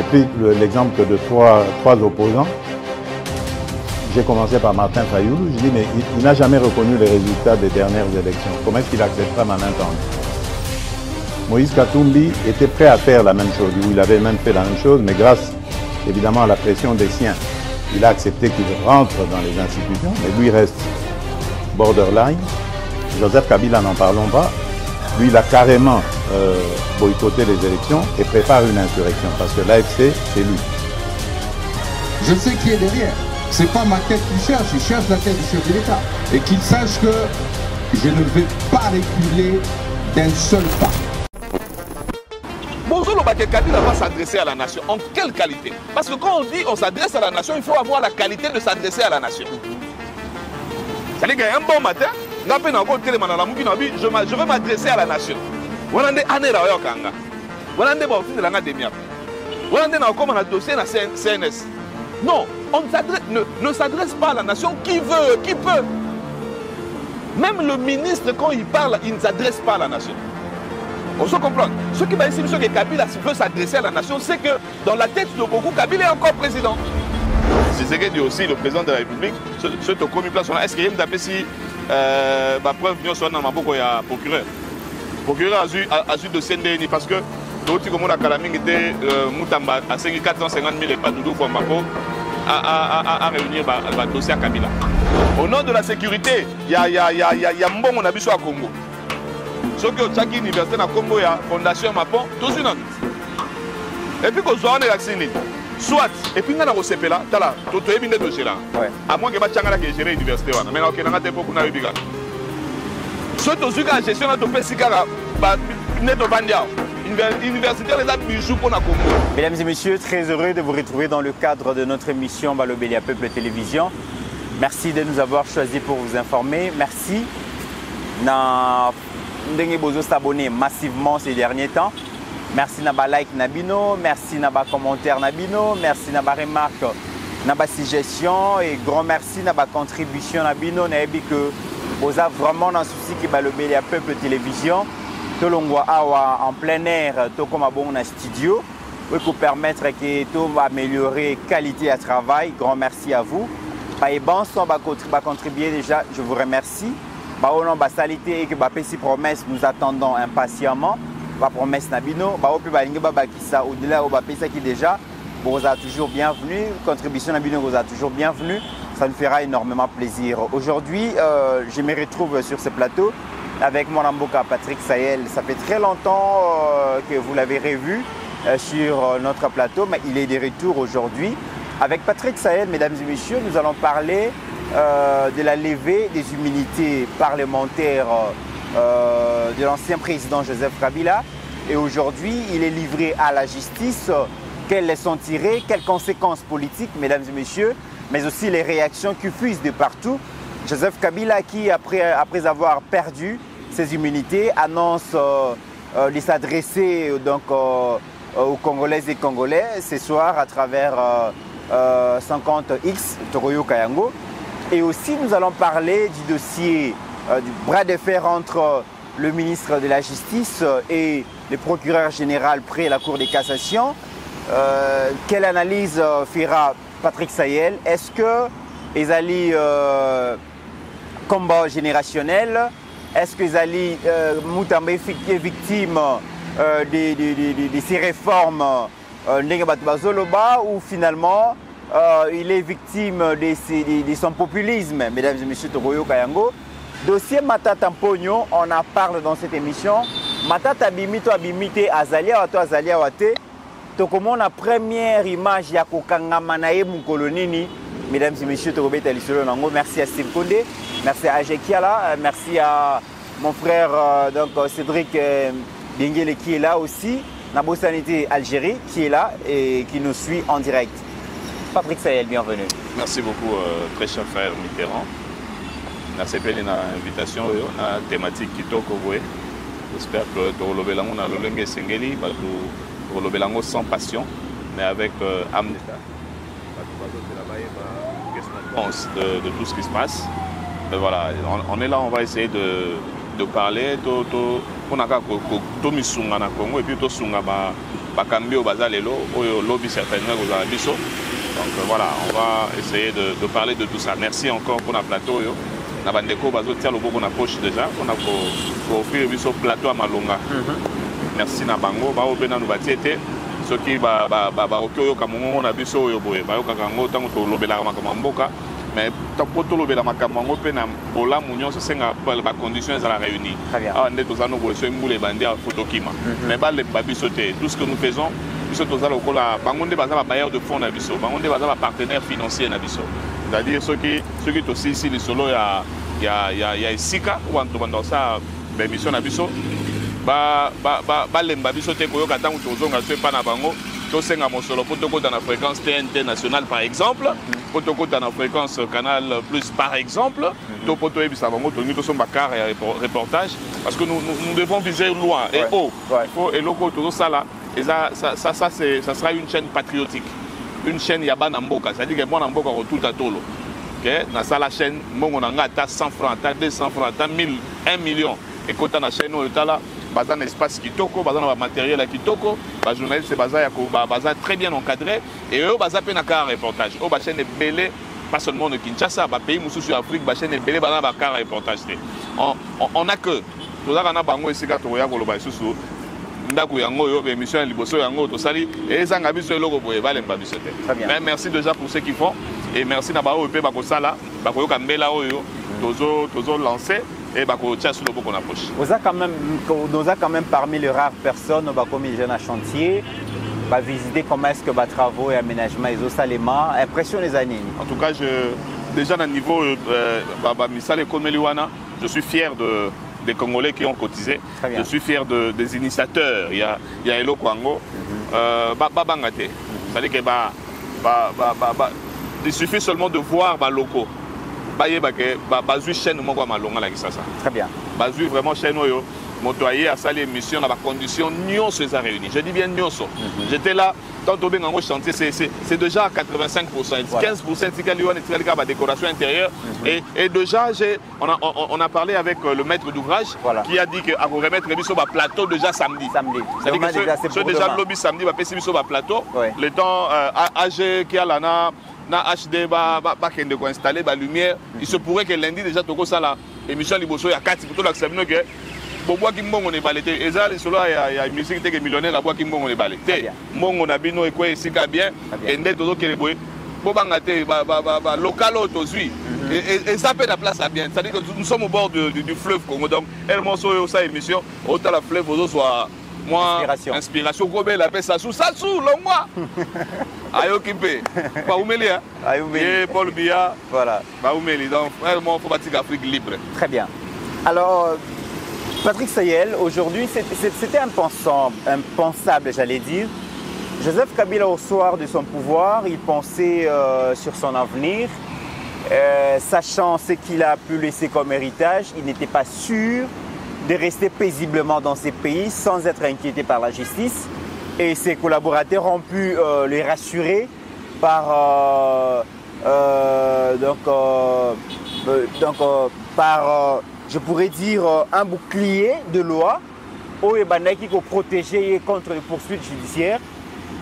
pris l'exemple de trois opposants. J'ai commencé par Martin Fayoulou. Je dis, mais il n'a jamais reconnu les résultats des dernières élections. Comment est-ce qu'il acceptera ma main tendue? Moïse Katumbi était prêt à faire la même chose. Il avait même fait la même chose, mais grâce évidemment à la pression des siens, il a accepté qu'il rentre dans les institutions, mais lui reste borderline. Joseph Kabila, n'en parlons pas. Lui, il a carrément boycotté les élections et prépare une insurrection parce que l'AFC, c'est lui. Je sais qui est derrière. C'est pas ma tête qu'il cherche, il cherche la tête du chef de l'État. Et qu'il sache que je ne vais pas reculer d'un seul pas. Bonjour, le Kabila va s'adresser à la nation. En quelle qualité? Parce que quand on dit on s'adresse à la nation, il faut avoir la qualité de s'adresser à la nation. C'est-à-dire qu'un bon matin, je vais m'adresser à la nation. Non, on ne s'adresse pas à la nation. Qui veut, qui peut? Même le ministre, quand il parle, il ne s'adresse pas à la nation. On se comprend. Ce qui va ici, que Kabila veut s'adresser à la nation, c'est que dans la tête de beaucoup, Kabila est encore président. C'est ce que dit aussi le président de la République. Ce commis place, est-ce qu'il y a une si ma preuve vient sur dans ma boucle, il y a procureur. Procureur a eu de CNDN parce que l'autre comme on a calaming était Moutamba à 450 000 et pas de fois à réunir le dossier à Kabila. Au nom de la sécurité, il y a un bon on a vu sur Congo. Ce que chaque université dans Congo, il y a fondation Mapon, tout une autre. Et puis qu'on soit en vacciné. Soit, et puis on a reçu là, tout est bien de chez là. À moins que je ne gère l'université. Mais on a été beaucoup dans le Bigal. Ce que la gestion de Pessikara, l'université les a bijoux pour la Congo. Mesdames et messieurs, très heureux de vous retrouver dans le cadre de notre émission Balobelia Peuple Télévision. Merci de nous avoir choisis pour vous informer. Merci. Vous vous abonnez massivement ces derniers temps. Merci na ba like nabino, merci na ba commentaire nabino, merci na ba remarque, na ba suggestion et grand merci na ba contribution nabino. Na ebi que vous avez vraiment un souci qui va le Balobelia Peuple Télévision. Tout le monde en plein air, tout comme un bon studio, pour permettre que tout va améliorer qualité à travail. Grand merci à vous. Et bon, ça va contribuer déjà. Je vous remercie. Au nom de la salité et que la promesse, nous attendons impatiemment. La promesse Nabino, au-delà de la qui déjà, vous êtes toujours bienvenue. Contribution Nabino, vous êtes toujours bienvenue. Ça nous fera énormément plaisir. Aujourd'hui, je me retrouve sur ce plateau avec mon amboka Patrick Sayel. Ça fait très longtemps que vous l'avez revu sur notre plateau, mais il est de retour aujourd'hui. Avec Patrick Sayel, mesdames et messieurs, nous allons parler de la levée des immunités parlementaires de l'ancien président Joseph Kabila. Et aujourd'hui, il est livré à la justice. Quelles leçons tirer, quelles conséquences politiques, mesdames et messieurs, mais aussi les réactions qui fusent de partout. Joseph Kabila qui, après avoir perdu ses immunités, annonce de s'adresser aux Congolaises et Congolais ce soir à travers 50X Toroyo Kayango. Et aussi, nous allons parler du dossier du bras de fer entre le ministre de la Justice et le procureur général près la Cour de cassation. Quelle analyse fera Patrick Sayel? Est-ce que ils combat générationnel? Est-ce que Zali Moutamba est victime de ces réformes ou finalement il est victime de son populisme? Mesdames et messieurs, Toroyo Kayango. Dossier Matata Mpogno, on en parle dans cette émission. Matata Bimito Abimite Azalia Wato Azalia Wate. Tokomo la première image ya Kokangama Mukolonini. Mesdames et messieurs, Torobeta Lisolo Nango. Merci à Steve Kondé, merci à Ajé Kiala, merci à mon frère Cédric Bengele qui est là aussi. Nabo Sanité Algérie qui est là et qui nous suit en direct. Patrick Sayel, bienvenue. Merci beaucoup, très cher frère Mitterrand. Merci pour l'invitation, la thématique qui toque au bout. J'espère que tu relevelango na lolenge sengeli, tu relevelango sans passion, mais avec âme d'État. De tout ce qui se passe. Mais voilà, on est là, on va essayer de parler. On a Congo et puis bakambi au bazar lelo au lobby certainement aux arabiso. Donc voilà, on va essayer de parler de tout ça. Merci encore pour la plateau yo. Na bandeko bazo tia le boko na poche déjà, on a pour offrir biso plateau à Malonga. Merci na bango ba obena no batiete. Ce qui ba okyo kamongo na biso yo boye. Ba yo kakango tango to lobela makama mboka. Mais tapoto lobela makambo pe na bola munyo se senga ba conditions à la réunie. Ah ndeto za no boye so mbule bandi a photokima. Mais ba le babisote, tout ce que nous faisons, biso to za lokola bangonde baza ba bailleur de fonds na biso, bangonde baza ba partenaire financier na biso. C'est-à-dire ceux qui aussi ici les solo ya isika ou en dans ça émission na biso ba lemba biso te koyoka tango tozonga so pa na bango to senga mosolo potoko dans la fréquence TNT nationale par exemple, potoko dans la fréquence Canal Plus par exemple, to poto ebisa bango to ngito so bakar et reportage parce que nous devons viser loin et haut. Il faut et loko to ça là et ça sera une chaîne patriotique. Une chaîne Yabana Mboka, c'est-à-dire que moi, Mboka, tout à tolo. Dans la chaîne, on a 100 francs, 200 francs, 1000, 1 million. Et quand on a la chaîne, on a un espace qui toko, un matériel qui toko, les journalistes, c'est très bien encadré. Et eux, ils ont un reportage. La chaîne est belle, pas seulement de Kinshasa, le pays sur l'Afrique, la chaîne est belle, ils ont un reportage. On n'a que, tout ça, on a bango ici, quand on a un émission merci déjà pour ceux qui font et merci na bao pe bakosala bakoyoka mbela oyo tozo lancer et bakotia sur le boko na poche. Vous êtes quand même parmi les rares personnes comme les jeunes à chantier va visiter comment est-ce que travaux et aménagement ils ont salema impression les années. En tout cas déjà à niveau misale komeliwana je suis fier des Congolais qui ont cotisé. Je suis fier des initiateurs. Il y a Elo Kwango. Babangate. C'est-à-dire que il suffit seulement de voir les locaux. Bazui chaîne moi malonga la ça. Très bien. Bazui vraiment chaîne yo. Motoyer à salle émission dans la condition nion se réunis. Je dis bien nion. J'étais là tantôt bien en chantier c'est déjà à 85%, 15% c'est la décoration intérieure et déjà on a parlé avec le maître d'ouvrage qui a dit que à vous remettre sur le plateau déjà samedi. C'est déjà le lobby samedi va passer sur le plateau. Le temps AG qui a là na HD va installer la lumière, il se pourrait que lundi déjà toko ça là émission liboso il y a 4 plutôt l'accepter que bois qui mbongo ne balete eza les solo ya musique te que millionnaire la bois qui mbongo ne balete mbongo na bino e quoi ici bien et ndé todo kele boy bobanga te ba local autosui et ça fait la place à bien, c'est à dire que nous sommes au bord du fleuve Congo donc elle morceau ça émission autant la fleuve aux soit moi inspiration Gobé la paix ça sous le mois ayokipe pas oumelia et Paul Biya voilà ba oumeli donc vraiment faut bâtir l'Afrique libre. Très bien. Alors Patrick Sayel, aujourd'hui, c'était impensable, j'allais dire. Joseph Kabila, au soir de son pouvoir, il pensait sur son avenir. Sachant ce qu'il a pu laisser comme héritage, il n'était pas sûr de rester paisiblement dans ces pays sans être inquiété par la justice. Et ses collaborateurs ont pu les rassurer par je pourrais dire un bouclier de loi où il faut protéger contre les poursuites judiciaires.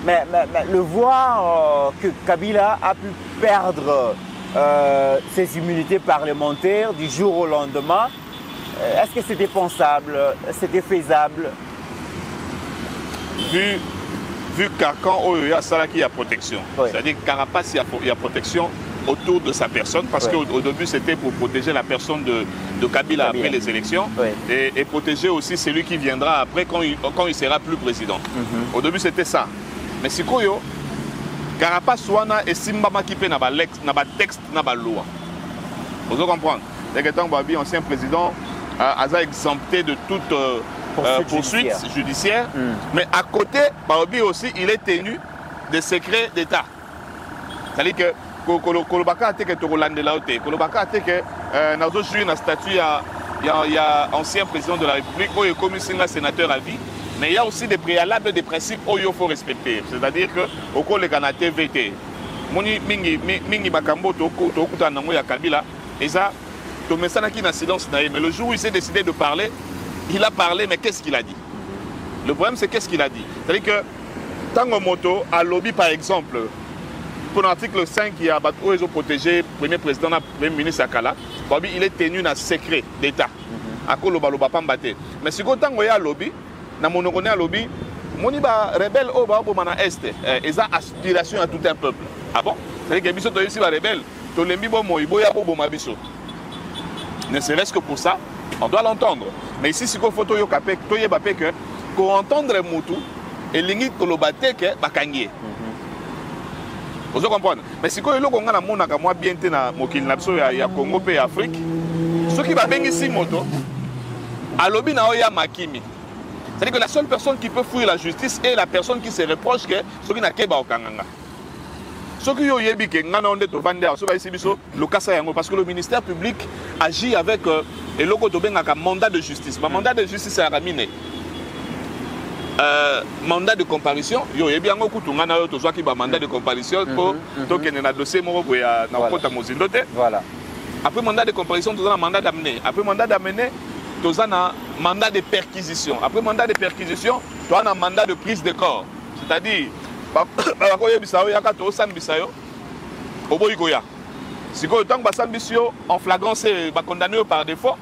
Mais le voir que Kabila a pu perdre ses immunités parlementaires du jour au lendemain, est-ce que c'était pensable, c'était faisable? Vu carcan où il y a ça là qui a protection, c'est-à-dire carapace il y a protection autour de sa personne parce qu'au début c'était pour protéger la personne de Kabila après les élections et protéger aussi celui qui viendra après quand il sera plus président. Au début c'était ça. Mais si koyo carapace wana et simbama qui peut na ba texte na ba loi. Vous comprenez? Dès que tant Babi ancien président a exempté de toute poursuite judiciaire. Mais à côté Babi aussi il est tenu de secret d'État. C'est-à-dire que Kolobaka a été que Torolande là côté. Kolobaka a été que nazo joué na statut il y a ancien président de la République ou commissaire sénateur à vie. Mais il y a aussi des préalables, des principes qu'il faut respecter. C'est-à-dire que au cours des Canadiens VT, mingi bakambo to kuta nango ya Kabila et ça to mesana qui na silence na mais le jour où il s'est décidé de parler, il a parlé mais qu'est-ce qu'il a dit? Le problème c'est qu'est-ce qu'il a dit? C'est-à-dire que Tango moto à lobby par exemple pour l'article 5 il y a protégé premier président premier ministre Akala il est tenu dans secret d'état à koloba loba pambate mais si tango ya lobby na monokone à lobby moni ba rebelle au ba bomana est et ça aspiration à tout un peuple ah bon c'est que biso to ici ba rebelle to lembi bo mo iboya bo boma biso ne serait-ce que pour ça on doit l'entendre mais ici si ko photo yo kapek to yeba pe que ko entendre mutu et lingi kolobate ke bakangie vous comprenez mais si ko eloko ngana monaka moi bien te na mokili na biso ya Congo pe Afrique ceux qui va bengi si moto à lobby na oya makimi c'est-à-dire que la seule personne qui peut fuir la justice est la personne qui se reproche que ceux qui n'a keba okanganga ceux qui yo yebi ke ngana onde to vande so ba ici biso lokasa yango parce que le ministère public agit avec eloko to bengaka mandat de justice ba mandat de justice à ramine mandat de comparution yo yebi yango kutungana yo to zwaki ba mandat de comparution pour to kene na dossier moko ya na kota mozindo te voilà après mandat de comparution to na mandat d'amener après mandat d'amener to na mandat de perquisition après mandat de perquisition to na mandat de prise de corps c'est-à-dire ba ko yebisa yo yaka to sambisa yo oboyi koya sikoyo tant ba sambisio en flagrance ba condamné par défaut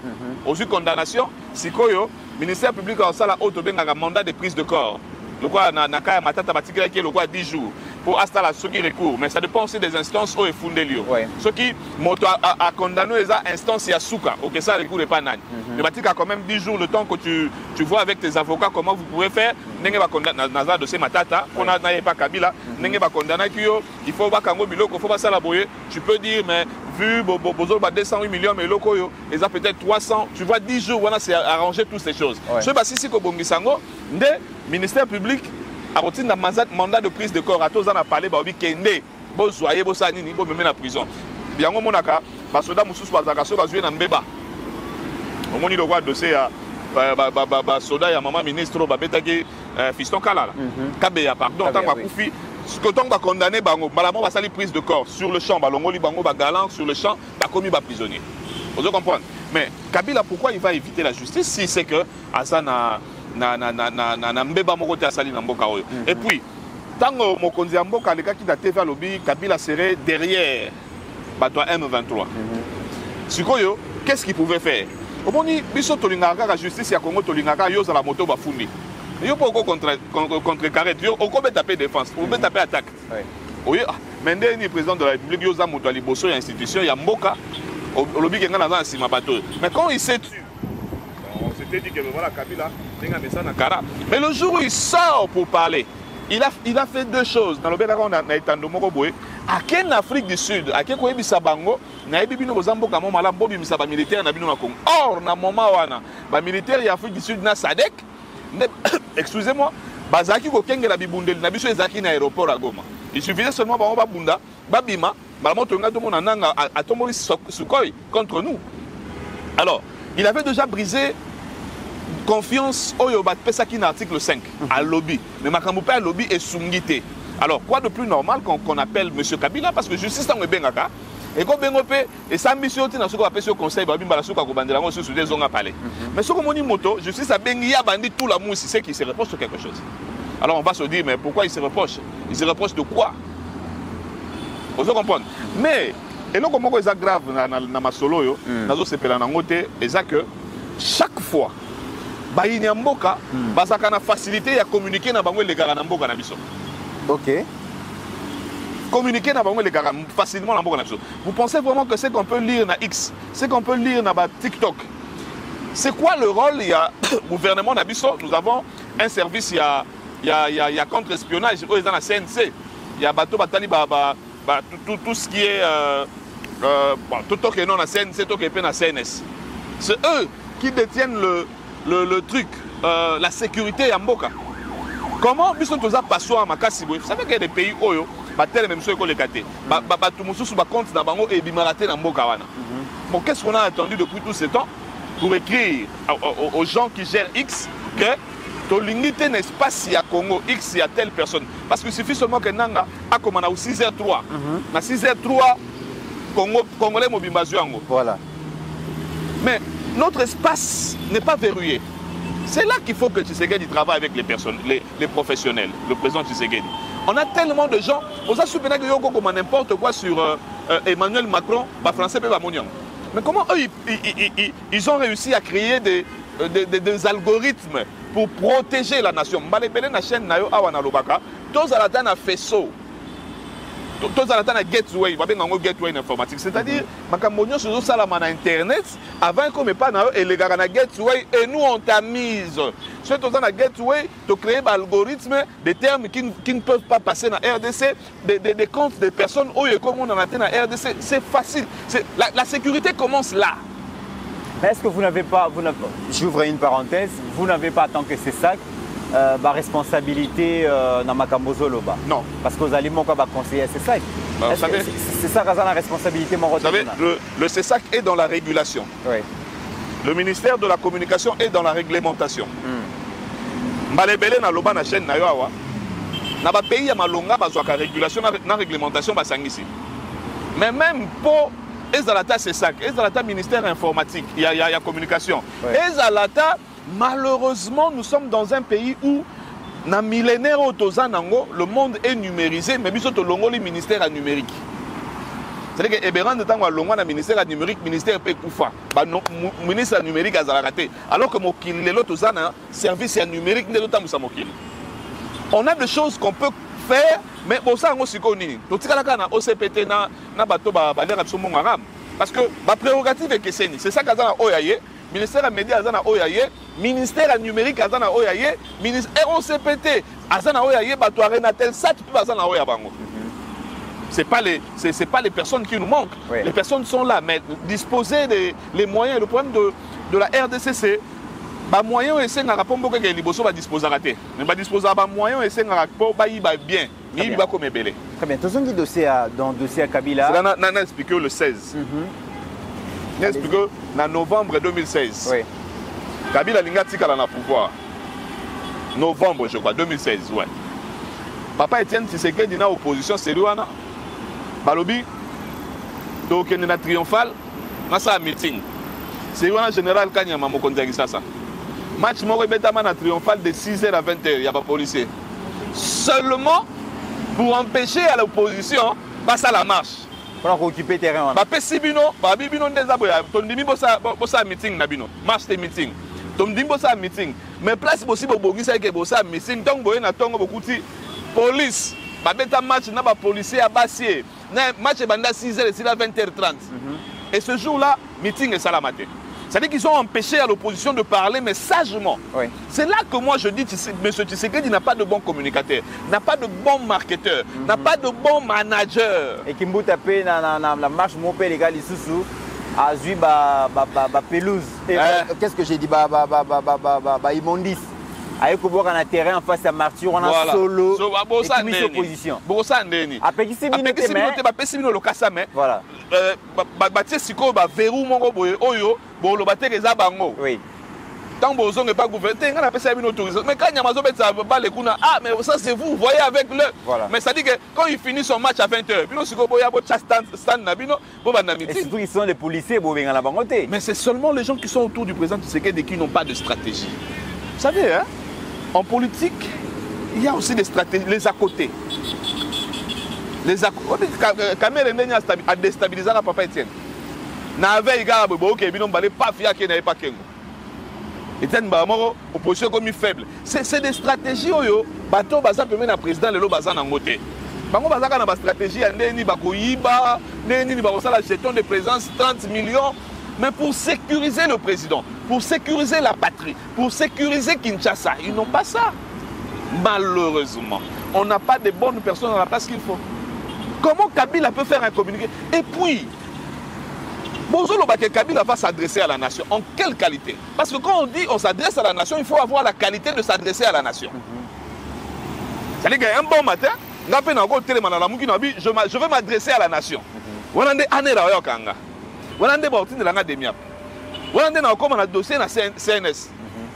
aux condamnation sikoyo ministère public en sala auto benga mandat de prise de corps le quoi na kaya matata batikela qui le quoi 10 jours pour installer ceux qui recours mais ça dépend aussi des instances où est fondé lio ceux qui moto a condamné les instances ya souka OK ça recours est pas nani mais batika quand même 10 jours le temps que tu vois avec tes avocats comment vous pouvez faire ndenge ba condamner na dossier matata qu'on a na pas Kabila ndenge ba condamner il faut ba kango biloko faut pas ça la boyer tu peux dire mais vu bozo ba 208 millions mais loko yo et ça peut-être 300 tu vois 10 jours voilà c'est arranger toutes ces choses je ba sisi ko bongisango nde ministère public a retenu na mandat de prise de corps à tous en a parlé ba obi kende bo zoyer bo sa nini bo meme na prison bien ngo monaka ba soda mususu bazaka so ba zué na mbeba au moni le roi dossier ya ba soda ya maman ministre ba betaki fiston kalala kabeya pardon tant ba kufi ce que tant ba condamné bango malamo ba sali prise de corps sur le champ ba longoli bango ba galant sur le champ ba commis ba prisonnier vous comprenez mais Kabila pourquoi il va éviter la justice si c'est que asana na mbeba moko te asali na mboka oyo et puis tango mokonzi ya mboka leka ki da TV lobby Kabila serait derrière bato M23 sikoyo qu'est-ce qu'il pouvait faire omoni biso tolingaka la justice ya Congo tolingaka yo za la moto ba fundi yo poko contre carré yo okobe taper défense ou be taper attaque oui mais ndeni président de la République yo za moto ali bosso ya institution ya mboka lobby kenga na za sima bato mais quand il s'est tué on s'était dit que voilà Kabila tenga mesa na kara mais le jour où il sort pour parler il a fait deux choses dans le béla on a etando moko boye en Afrique du Sud ake ko yebisa bango na yebi bino bozambo kamo mala bobi misa ba militaire na bino na Congo or na moment wana ba militaire ya Afrique du Sud na SADC excusez-moi bazaki ko kengela bibundeli na biso ezaki na aéroport à Goma il suffisait seulement bango ba bunda ba bima ba moto nga to mona nanga atomoli Sukhoi contre nous alors il avait déjà brisé confiance au Yobat Pesaki dans l'article 5 à lobby. Mais Makamoupe à lobby est sungité. Alors, quoi de plus normal qu'on appelle M. Kabila parce que justice est bengaka et qu'on bengope et sa mission est dans ce qu'on appelle ce conseil babim balasuka ko bandela ngo sur des zonga palais. Mais ce qu'on dit moto, justice a bengia bandi tout la mousse c'est qu'il se reproche sur quelque chose. Alors on va se dire mais pourquoi il se reproche? Il se reproche de quoi? Vous comprenez? Mais et non comment c'est grave na masolo yo, nazo sepela na ngote et ça que chaque fois bayini mboka bazaka na facilité à communiquer na bango les gars na mboka na biso. OK. Communiquer na bango les gars facilement na mboka na biso. Vous pensez vraiment que c'est qu'on peut lire na X, c'est qu'on peut lire na TikTok. C'est quoi le rôle il y a gouvernement na biso, nous avons un service il y a contre-espionnage dans la CNC. Il y a bateau batali tout ce qui est tout ce qui est non la CNC, tout ce qui est la CNS. C'est eux qui détiennent le truc, la sécurité à Mboka. Comment biso toza passo à Makasi boy? Vous savez qu'il y a des pays oyo batel même ceux qui les caté. Tout mususu ba compte na bango et bimarate na Mboka wana. Bon, qu'est-ce qu'on a attendu depuis tout ce temps pour écrire aux gens qui gèrent X que ton limité n'est pas si à Congo X il y a telle personne parce qu'il suffit seulement que nanga a comme on a au 6h03. Na 6h03 Congolais mobimbazu yango. Voilà. Mais notre espace n'est pas verrouillé. C'est là qu'il faut que Tshisekedi travaille avec les professionnels, le président Tshisekedi. On a tellement de gens, on a soupçonné que Yoko comme n'importe quoi sur Emmanuel Macron, bah français peut pas monnaie. Mais comment eux ils ont réussi à créer des algorithmes pour protéger la nation. Mbalebele na chaîne na yo awa na lobaka, tous à la tane a faisceau. Tous à la tane a gateway, ba benga ngo gateway informatique, c'est-à-dire makambo sur ça la na internet avant qu'on me pas na yo et les gars na gateway et nous on t'a mise. Soit tous na gateway, tu crées des algorithmes, des termes qui ne peuvent pas passer dans RDC, des comptes des personnes où comme on en a na RDC, c'est facile. La sécurité commence là. Est-ce que vous n'avez pas, j'ouvre une parenthèse, vous n'avez pas, tant que c'est ça, ma responsabilité dans Makambozo Loba? Non. Parce que vous allez mon conseiller CESAC. C'est ça la responsabilité, mon Vous savez, le CESAC est dans la régulation. Oui. Le ministère de la Communication est dans la réglementation. Mbalebele na loba na chaîne na yo awa. Na ba pays ya malonga ba zwaka régulation na réglementation ba sangisi. Mais même pour Ezalata CESAC, Ezalata ministère informatique, il y a communication. Ouais. Ezalata, malheureusement, nous sommes dans un pays où, na millénaire otozanango, le monde est numérisé, mais biso to longo le ministère numérique. C'est-à-dire que Eberan de tango longo na ministère numérique, ministère pe kufa. Ba no ministère numérique azalakate. Alors que mokili lelo tozana service numérique ne lotamu sa mokili. On a des choses qu'on peut faire, mais pour ça on aussi connaît. Tout ça là na OCPT na bato ba l'air absolument arabe. Parce que ma prérogative est que c'est ça qu'azana oyaye, ministère des médias azana oyaye, ministère numérique azana oyaye, ministère OCPT azana oyaye bato arenatel sat puis azana oyabango. C'est pas les personnes qui nous manquent. Oui. Les personnes sont là, mais disposer des moyens. Le problème de la RDC, c'est les moyens et c'est un rapport que les liboso va disposer à rater. Mais va disposer à moyens et c'est un rapport bien. Mais il va comme belé. Très bien. Tous les dossiers dans le dossier à Kabila. C'est là on a expliqué le 16. On a expliqué en novembre 2016. Oui. Kabila linga tika la pouvoir. Novembre je crois 2016. Ouais. Papa Etienne Tshisekedi na opposition sérieux na. Balobi, donc il y a un triomphal, dans un meeting. C'est un général Kanyama Mokondiagi Sasa. Match un triomphal de 6h à 20h, il n'y a pas de policier. Seulement pour empêcher à l'opposition de passer à la marche. Pour occuper le terrain. Bino, meeting, marche de meeting. Meeting. Mais place possible pour meeting, donc beaucoup de police. Babeta match n'a pas policier à Bassier. Match est banda 6h et 20h30. Et ce jour-là, meeting est salamate. C'est-à-dire qu'ils ont empêché à l'opposition de parler, mais sagement. Oui. C'est là que moi je dis, M. Tshisekedi n'a pas de bon communicateur, n'a pas de bon marketeur, n'a pas de bon manager. Et qui m'a tapé dans la marche, mon père, les gars, les sous-sous, a vu la pelouse. Qu'est-ce que j'ai dit? Immondice. Avec un terrain en face à Martyr, on a solo et mis opposition. Après qui s'est mis le cas, voilà. Oui. Tant que vous n'avez pas gouverné, on a passé une autorisation. Mais quand il y a ah, mais ça c'est vous, voyez avec le. Voilà. Mais ça dit que quand il finit son match à 20h, puis et surtout ils sont les policiers, mais c'est seulement les gens qui sont autour du président Tshisekedi qui n'ont pas de stratégie. Vous savez, hein, en politique, il y a aussi des stratégies, les à côté. Les à côté. Caméra a déstabilisé la papa Etienne. N'avait pas de Etienne Bamoro, opposition comme faible. C'est des stratégies où bateau baza permet na président le baza na ngote. Bango baza na ba stratégie ndeni bakoyiba, ndeni bakosala jeton de présence 30 millions, mais pour sécuriser le président, pour sécuriser la patrie, pour sécuriser Kinshasa, ils n'ont pas ça. Malheureusement, on n'a pas de bonnes personnes à la place qu'il faut. Comment Kabila peut faire un communiqué? Et puis bonjour, Kabila va s'adresser à la nation. En quelle qualité? Parce que quand on dit on s'adresse à la nation, il faut avoir la qualité de s'adresser à la nation. C'est-à-dire qu'un bon matin, je veux m'adresser à la nation.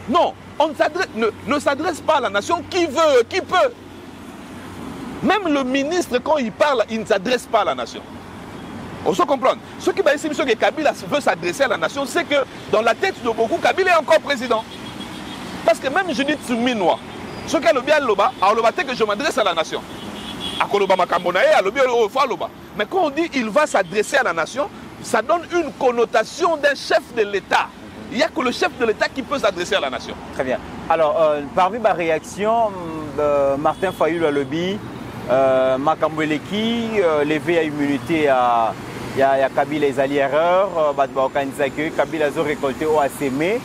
Non, on ne s'adresse pas à la nation. Qui veut, qui peut? Même le ministre, quand il parle, il ne s'adresse pas à la nation. On se comprend. Ce qui va essayer que Kabila veut s'adresser à la nation, c'est que dans la tête de beaucoup, Kabila est encore président. Parce que même Judith Souminois, ce qu'elle a bien loba, que je m'adresse à la nation. Mais quand on dit il va s'adresser à la nation, ça donne une connotation d'un chef de l'État. Il n'y a que le chef de l'État qui peut s'adresser à la nation. Très bien. Alors, parmi ma réaction, Martin Fayulu a lobby, Makamboueleki, levé à immunité à Kabila les alliés erreurs, Kabila a récolté au ACM,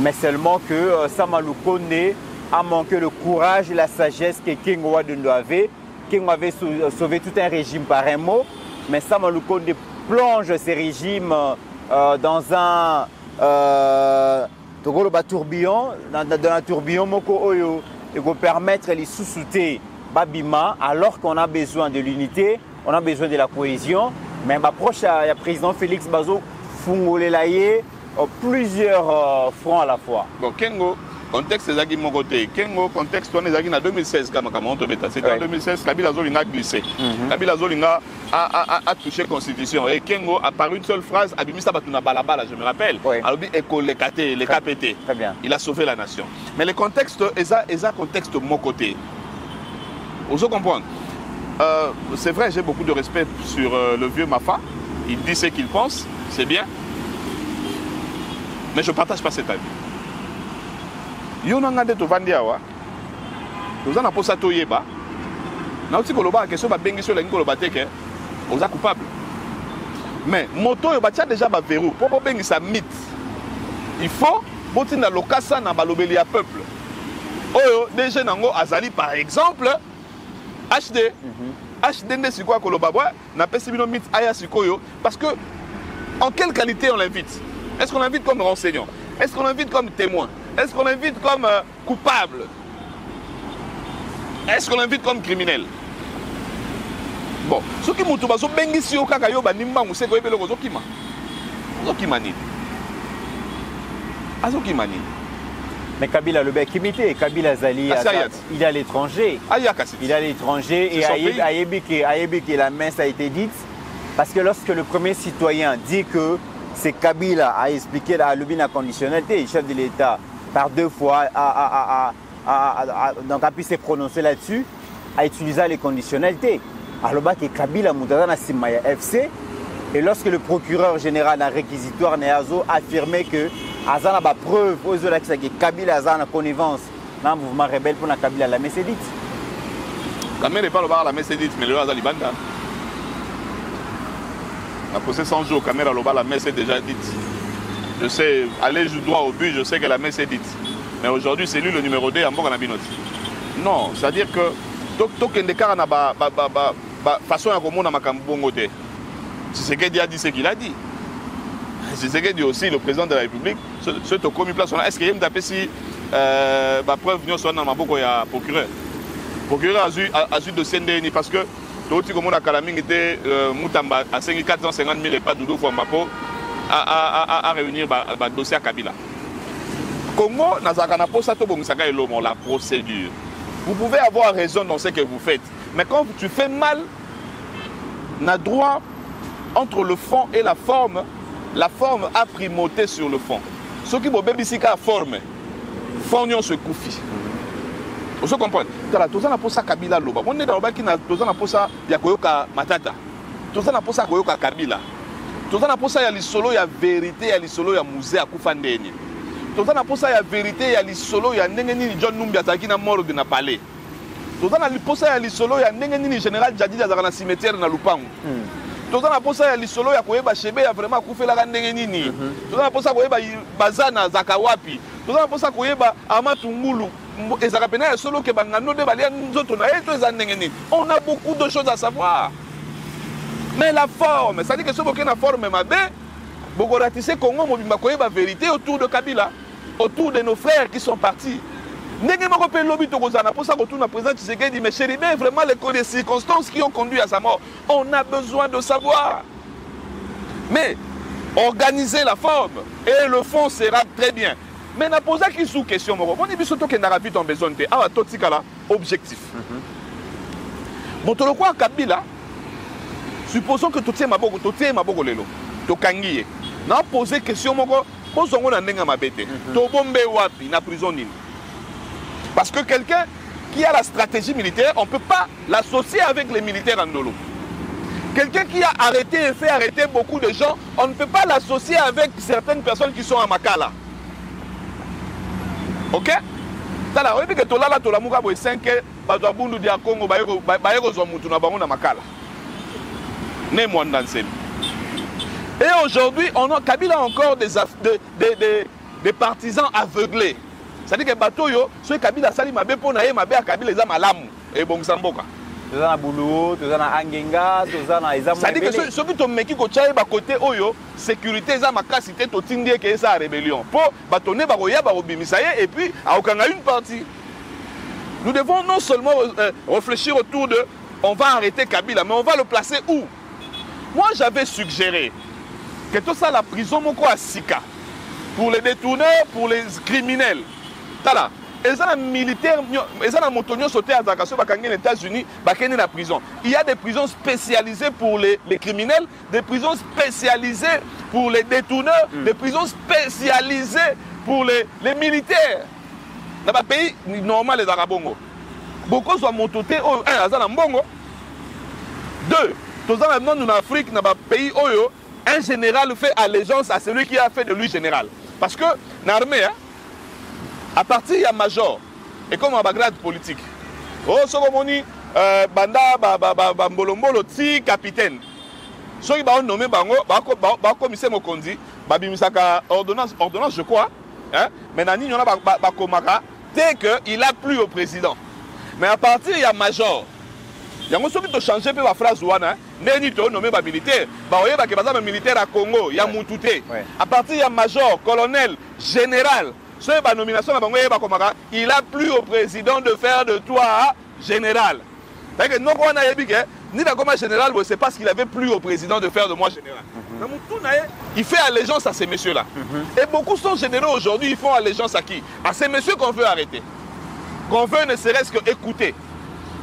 mais seulement que Samalou Kone a manqué le courage et la sagesse que King Wadendo avait. King avait sauvé tout un régime par un mot, mais Samalou Kone plonge ces régimes dans un tourbillon, dans un tourbillon Moko Oyo, et pour permettre les sous-souter Babima, alors qu'on a besoin de l'unité, on a besoin de la cohésion. Mais m'approche à président Félix Bazo Fungolelaye plusieurs fronts à la fois. Bon, Kengo, contexte c'est mon côté. Kengo, contexte on est en 2016 c'était en 2016 Kabila Zolinga a glissé. Kabila Zolinga a touché la constitution et Kengo a par une seule phrase Abimisa Batuna Balabala, je me rappelle. Alors les KPT. Très bien. Il a sauvé la nation. Mais le contexte est un contexte de mon côté. Vous comprenez? C'est vrai, j'ai beaucoup de respect sur le vieux Mafa. Il dit ce qu'il pense, c'est bien. Mais je ne partage pas cet avis. Yonangande to vandiawa. Nous en avons posé yeba. Na aussi koloba question ba bengi sur la koloba teke. Oza coupable. Mais moto yo batia déjà ba verrou. Pour bengi sa mythe. Il faut botina lokasa na balobeli ya peuple. Oyo déjà nango azali par exemple HD. HD n'est pas quoi Kolobabwa n'a pas si bien mythe aya sikoyo parce que en quelle qualité on l'invite? Est-ce qu'on l'invite comme renseignant? Est-ce qu'on l'invite comme témoin? Est-ce qu'on l'invite comme coupable? Est-ce qu'on l'invite comme criminel? Bon, ce qui m'a dit, bengi si okaka yo banimba museko ebelo kozokima. Zokimani. Azokimani. Mais Kabila le bec imité, Kabila Zali, il est à l'étranger. Il est à l'étranger et Ayebiki, la messe a été dite. Parce que lorsque le premier citoyen dit que c'est Kabila a expliqué la lubina conditionnalité, le chef de l'État, par 2 fois, donc a pu se prononcer là-dessus, a utilisé les conditionnalités. Alors que Kabila Moutazana Simaya FC, et lorsque le procureur général d'un réquisitoire Néazo a affirmé que Azana a preuve aux autres que Kabila Azana connivence dans le mouvement rebelle pour la Kabila la Messédite. Kabila n'est pas le bar la Messédite, mais le Azali Banda. Après 100 jours, Kabila le bar la messe est déjà dite. Je sais, aller droit au but, je sais que la messe est dite. Mais aujourd'hui, c'est lui le numéro 2 en Boganabinoti. Non, c'est-à-dire que Tokendekara n'a pas façon à comment on a Makambongote. C'est ce qu'il a dit, ce qu'il a dit. C'est ce que dit aussi le président de la République. Ce commis place, est-ce qu'il y a une si preuve venue sur le procureur? Le procureur a eu de CNDN parce que tout le monde a Kalaming était Moutamba à 450 000 et pas de Doudou Fouambapo à réunir le dossier à Kabila. Congo, la procédure. Vous pouvez avoir raison dans ce que vous faites, mais quand tu fais mal, on a droit entre le fond et la forme a primauté sur le fond. Ce qui est bébé la forme, fond se koufi. Vous comprenez? Tout ça n'a pas ça Kabila loba. On est dans le qui n'a tout ça n'a pas ça Yakoyoka Matata. Tout ça n'a pas ça Koyoka Kabila. Tout ça n'a pas ça ya lisolo ya vérité ya lisolo ya musée à Koufandeni. Tout ça n'a pas ça ya vérité ya lisolo ya ndengeni John Numbi ataki na morgue na palais. Tout ça n'a pas ça ya lisolo ya ndengeni général Djadidi azaka na cimetière na Lupango. Tout ça n'a pas ça ya lisolo ya koyeba chebe ya vraiment koufela ka ndengeni ni. Tout ça n'a pas ça koyeba bazana zakawapi. Tout ça n'a pas ça koyeba amatungulu. On a beaucoup de choses à savoir. Mais la forme, c'est-à-dire que ce qui est la forme, beaucoup ratissé Congo, la vérité autour de Kabila, autour de nos frères qui sont partis. Mais vraiment les circonstances qui ont conduit à sa mort, on a besoin de savoir. Mais organiser la forme et le fond sera très bien. Mais n'a posé qui sous question mon dit surtout que n'a vite en besoin de ah tout là objectif. Bon to le quoi Kabila supposons que tout est maboko lelo to kangiye n'a posé question moko posongo na ndenga mabete to bombe wapi na prison nini Parce que quelqu'un qui a la stratégie militaire, on ne peut pas l'associer avec les militaires Ndolo. Quelqu'un qui a arrêté et fait arrêter beaucoup de gens, on ne peut pas l'associer avec certaines personnes qui sont à Makala. Ok? Tala, on dit que tola la tola muka boy 5 bato abundu dia Congo bayeko zo mutu na bango na Makala. Ne mwandanseli. Et aujourd'hui, Kabila a encore des partisans aveuglés. C'est-à-dire que bato yo, ceux Kabila sali mabe pona ye mabe a Kabila eza malamu et bon samboka. Tozana Boulou, Tozana Angenga, Tozana Ezamu. C'est-à-dire que ceux qui ont mis côté côté oyo, sécurité eza makasité to tindie que eza rébellion. Pour batonner baroya barobimisaye et puis à aucun une partie. Nous devons non seulement réfléchir autour de on va arrêter Kabila, mais on va le placer où? Moi j'avais suggéré que tout ça la prison moko à Sika pour les détourneurs, pour les criminels. Tala. Ils ont un militaire, ils ont un motonio sauté à Zakasso, aux États-Unis, dans la prison. Il y a des prisons spécialisées pour les criminels, des prisons spécialisées pour les détourneurs, des prisons spécialisées pour les militaires. Dans le pays normal, les Arabongo. Beaucoup sont montés, un, ils ont un bongo. Deux, tous en Afrique, dans le pays, un général fait allégeance à celui qui a fait de lui général. Parce que, dans l'armée, à partir il y a major et comme un grade politique. Oh, ce qu'on dit, banda mbolombolo ti capitaine. Ceux qui ont nommé bango, commissaire Mokondi, babimisaka ordonnance je crois. Hein? Mais nani n'y en a pas komaka dès que il a plu au président. Mais à partir il y a major. Il y a ceux qui ont changé la phrase ouana. Neni to nommé ba militaire. Ba oye ba ke bazama militaire à Congo, il y a Moutouté. À partir il y a major, colonel, général. Nomination, il a plu au président de faire de toi général. Ni comme général, c'est parce qu'il avait plu au président de faire de moi général. Il fait allégeance à ces messieurs-là. Et beaucoup sont généraux aujourd'hui, ils font allégeance à qui? À ces messieurs qu'on veut arrêter. Qu'on veut ne serait-ce que écouter.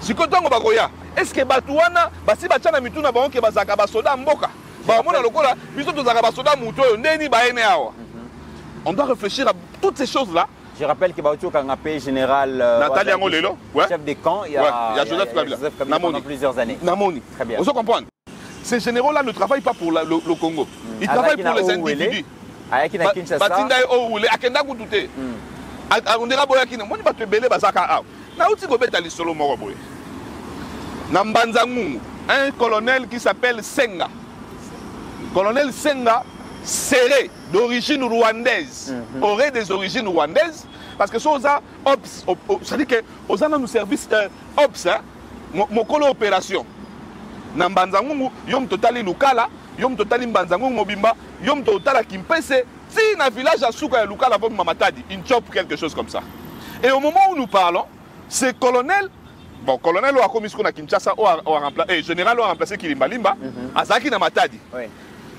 Si est-ce que Batouana, si Batouana Mituna Banque, Bazaka Basoda Mboka, on doit réfléchir à toutes ces choses-là. Je rappelle que Baoutou Kangapé, général Nathalie Angolelo, chef des camps, il y a Joseph Kabila pendant plusieurs années. Namoni. Très bien. On se comprend. Ces généraux-là ne travaillent pas pour le Congo. Ils travaillent pour les individus. Ayakina Kinshasa. Batinda Oule, Akenda Koutouté. On dira Boyakina. Moi, je vais te belé Bazaka. Naouti Gobeta Lissolo Moroboy. Nambanzangu, un colonel qui s'appelle Senga. Colonel Senga, serré, d'origine rwandaise, aurait des origines rwandaises, parce que ça, c'est-à-dire que aux nos services OPS, mon colo opération. Nambanzangu, yom totali Lukala, yom totali Mbanzangu Mobimba, yom totala Kimpese, si na village à Souka et Lukala, comme Mamatadi, une chope, quelque chose comme ça. Et au moment où nous parlons, ce colonel, bon, colonel a commis ce qu'on a Kinshasa, général a remplacé Kilimbalimba, Azaki na Matadi.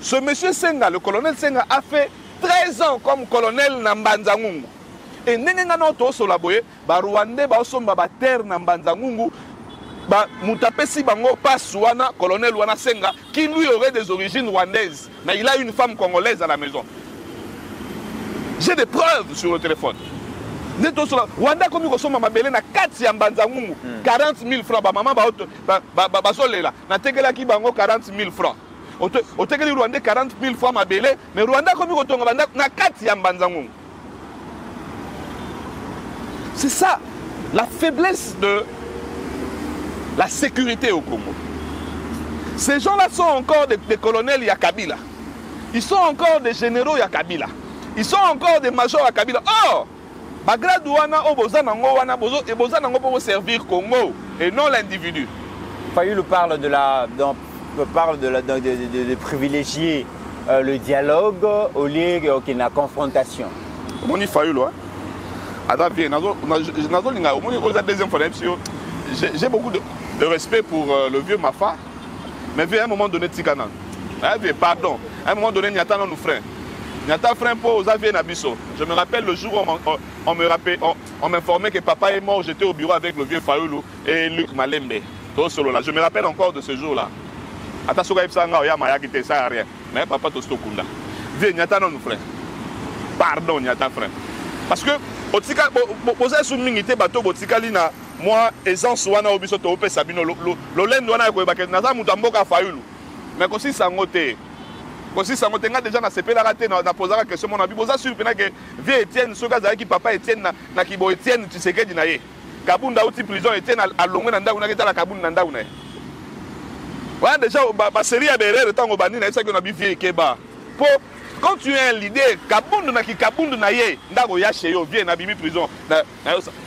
Ce monsieur Senga, le colonel Senga, a fait 13 ans comme colonel Nambanzangungu. Et Nenengano Toso Laboye, Rwandais, Baosomba, Terre Nambanzangungu, Moutapesi Bango, Pasouana, colonel Wana Senga, qui lui aurait des origines rwandaises. Mais il a une femme congolaise à la maison. J'ai des preuves sur le téléphone. Rwanda, comme il ressemble à ma belle, na 4 Yambanzangungu, 40 000 francs. Maman, Basolela, na Tegela qui bango 40 000 francs. Au Tegeli Rwanda 40 000 francs ma belle, mais Rwanda comme il ressemble na 4 Yambanzangungu. C'est ça, la faiblesse de la sécurité au Congo. Ces gens-là sont encore des colonels Yakabila. Ils sont encore des généraux Yakabila. Ils sont encore des majors Yakabila. Or, Bagradouana, Obozanango, et Bozanango pour servir Congo et non l'individu. Fayoulou parle de privilégier le dialogue au lieu de la confrontation. On y Fayoulou, hein? J'ai beaucoup de respect pour le vieux Mafa, mais à un moment donné, Tikanan. Pardon, à un moment donné, Nyata nous frère. Nyata frère pour Xavier Nabiso. Je me rappelle le jour où on m'informait que papa est mort, j'étais au bureau avec le vieux Fayoulou et Luc Malembe. Je me rappelle encore de ce jour-là. Mais papa Tosto Kunda. Vieux Nyata nous frère. Pardon, Nyata frère. Parce que otika boza sous mingité bateau botikali na moi essence wana obiso to opesa bino lolendo wana ko ebake naza mutu mboka fayulu mais kosi sangote nga déjà na sepela raté na posera question mon abi boza sur pena que vie Etienne soka za ki papa Etienne na kibo Etienne Tshisekedi na ye kabunda uti prison Etienne alongwe na ndako na ketala kabunda na ndako na ye ouais déjà ba série ya berere tango bani na ça que na bi vie keba po quand tu es un leader kabundu na ye ndako ya chez yo vie na bimi prison na